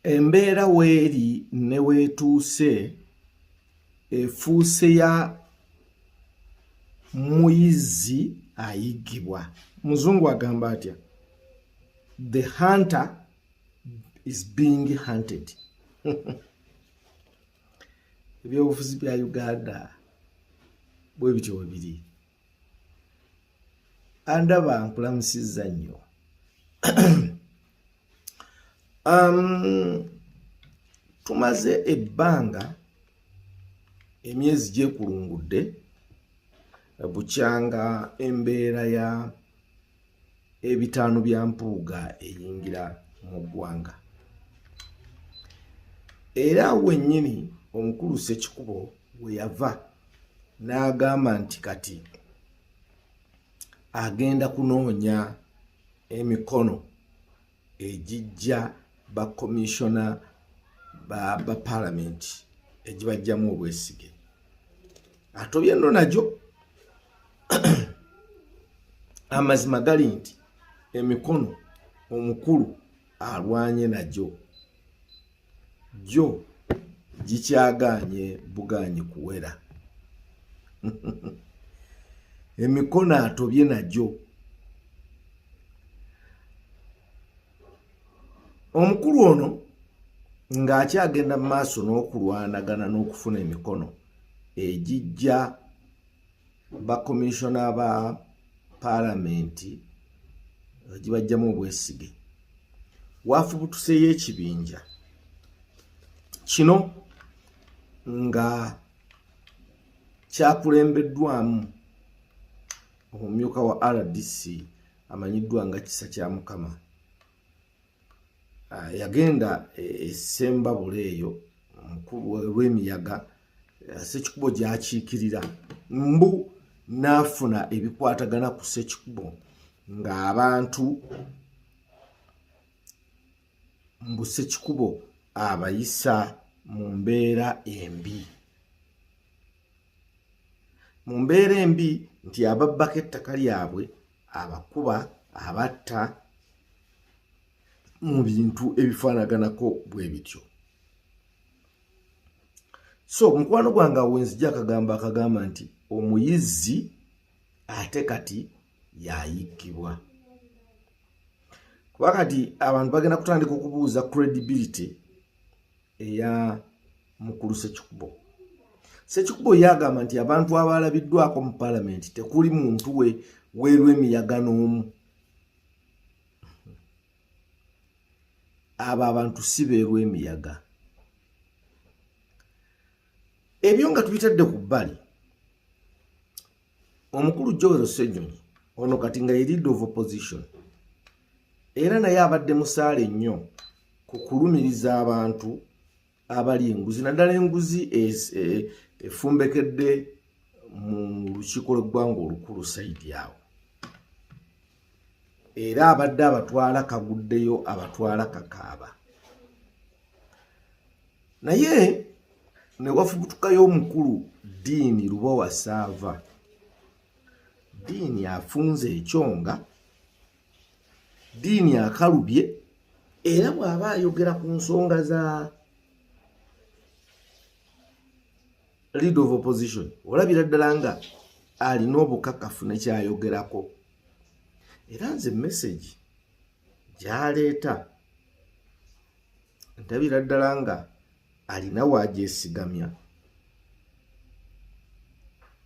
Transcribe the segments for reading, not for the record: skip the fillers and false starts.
embeera weeri ne weetuuse efuuse ya muyizzi ayiggibwa. Muzungu agamba atya? The hunter is being hunted. Ebyobufuzi bya Uganda bwe bityo bwe biri. Andaba nkulamusizza nnyo. Tumaze ebbanga emyezi gyekulungudde bukyanga embeera ya ebitaano bya mpuuga eyingira mu ggwanga. Era wennyini omukulu Ssekikubo we yava n'agamba nti kati agenda kunoonya emikono egijja bakomishona ba paalamenti egibajjamu obwesige. Atobye nno nagyo amazima gali nti emikono omukulu alwanye nagyo gyo gikyagaanye bugaanye kuwera. Emikono atobye nagyo. Omukulu ono ng'akyagenda mu maaso n'okulwanagana n'okufuna emikono egijja bakomishona ba paalamenti egibajjamu obwesige. Waafubutuseyo ekibinja kino nga kyakulembeddwamu omumyuka wa RDC amanyiddwa nga Kisa kya Mukama. Yagenda essembabula eyo omukulu w'emiyaga Ssekikubo gy'akiikirira mbu n'afuna ebikwatagana ku Ssekikubo ng'abantu mbu Ssekikubo abayisa mu mbeera embi. Mu mbeera embi nti ababbako ettaka lyabwe, abakuba, abatta mu bintu ebifaanaganako bwe bityo. So mukwano gwange wenzija akagamba nti omuyizzi ate kati yayiggibwa. Kuba kati abantu bagenda kutandika okubuuza credibility eya mukulu Ssekikubo. Ssekikubo yagamba nti abantu abalabiddwako mu paalamenti tekuli muntu weerw'emiyaga n'omu. Abo abantu si beerw'emiyaga. Ebyo nga tubitadde ku bbali, omukulu Joel Ssenyonyi ono kati nga ye leader of opposition era naye abadde musaale nnyo ku kulumiriza abantu abali enguzi, naddala enguzi efumbekedde mu lukiiko lw'eggwanga olukulu sayidi awo. Era abadde abatwala kaguddeyo, abatwala kakaaba. Naye ne wafubutukayo omukulu Diini Lubowa Saava. Diini afunze ekyonga, Diini akalubye, era bw'aba ayogera ku nsonga za leader of opposition olabira ddala nga alina obukakafu nekyayogerako. Era nze message gy'aleeta ndabira ddala nga alina waagyesigamya,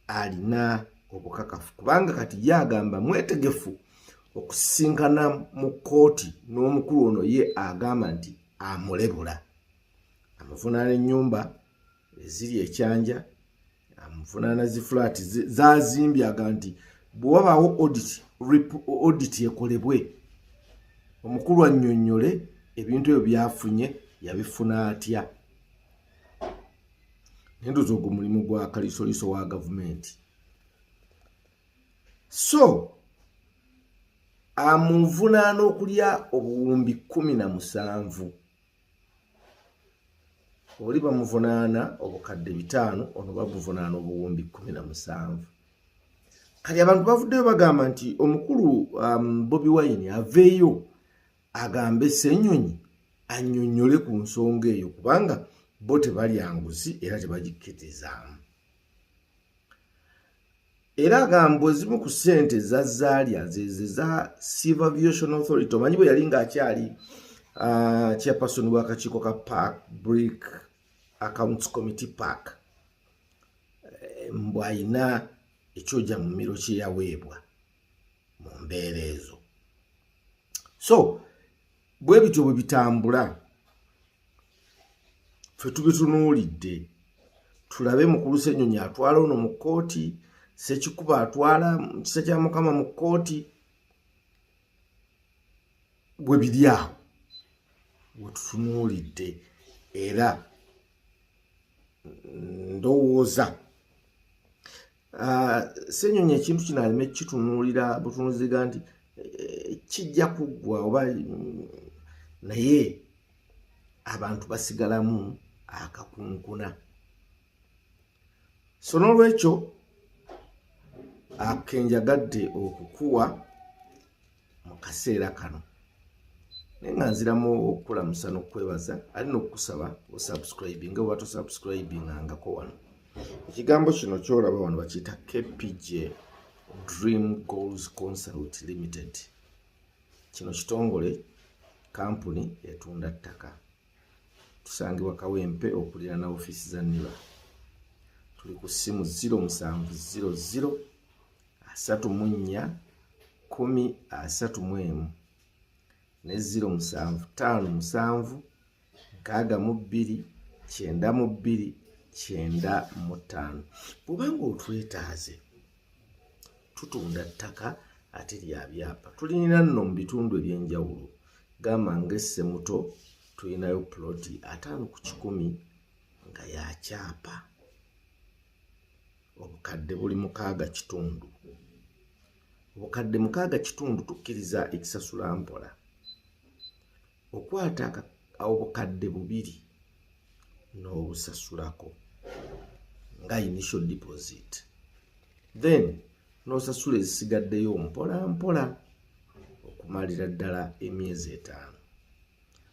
alina obukakafu, kubanga kati yagamba mwetegefu okusisinkana mu kkooti n'omukulu ono ye agamba nti amulebula, amuvunaana ennyumba eziri ekyanja, amuvunaana zifulaati zazimbye, aga nti bwe wabaawo audit ekolebwe omukulu annyonnyole ebintu ebyo byafunye yabifuna atya. Nendooza ogwo mulimu gwa kalisoliso wa gavumenti. So amuvunaana okulya obuwumbi 17. Oli bamuvunaana obukadde 5, ono bamuvunaana obuwumbi 17. Kati abantu bavuddeyo bagamba nti omukulu Bobi Wine aveeyo agambe Ssenyonyi annyonnyole ku nsonga eyo kubanga bo tebalya nguzi era tebagikkiririzaamu. Era agamba ezimu ku ssente zazaalya ze za Civil Aviation Authority. Omanyi bwe yali ng'akyali chairperson w'akakiiko ka Public Accounts Committee Park, mbw ayina ekyoja mu miro kye yaweebwa mu mbeera ezo. So bwe bityo bwe bitambula, ffe tubitunuulidde tulabe Mukulu Ssenyonyi atwala ono mu kkooti, Ssekikubo atwala mu kisa kya Mukama mu kkooti. Bwe biri awo we tutunuulidde, era ndowooza Ssenyonyi ekintu kino aleme kitunuulira butunuziga nti kijja kuggwa oba naye abantu basigalamu akakunkuna. So n'olwekyo akenjagadde okukuwa mu kaseera kano, naye nga nziramu okukulamusa n'okwebaza, alina okukusaba osubscribing oba tosubscribingangako wano. Ekigambo kino kyolaba wano bakiyita KPJ Dream Goals Consult Limited. Kino kitongole kampuni etunda ttaka. Tusangibwa Kawempe okuliraana ofiisi za NIBA. Tuli ku ssimu 0700 34 10 ne 0757 62 92 95. Bw'obanga otwetaaze tutunda ttaka ate lya byapa. Tulina nno mu bitundu eby'enjawulo. Gamba ng'Essemuto tulinayo ploti 5 ku 10 nga ya kyapa. Obukadde buli 6 kitundu. Obukadde 6 kitundu tukkiriza ekisasula mpola. Okwata obukadde 2 n'obusasulako nga initial deposit. Then n'osasula ezisigaddeyo mpola mpola okumalira ddala emyezi 5.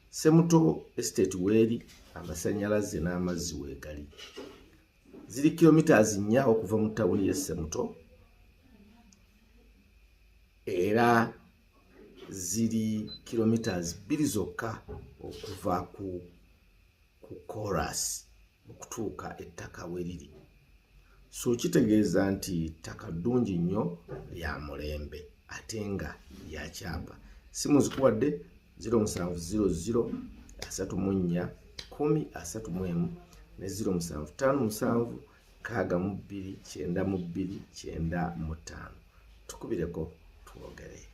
Ssemuto estate weeri, amasannyalaze n'amazzi weegali. Ziri kilometers 4 okuva mu tawuni y'Essemuto, era ziri kilometers 2 zokka okuva ku chorus okutuuka ettaka we liri. So kitegeeza nti ttaka ddungi nnyo lya mulembe ate nga lya kyapa. Simu zikuwadde 0700 34 10 ne 0757 62 92 95. Tukubireko twogere.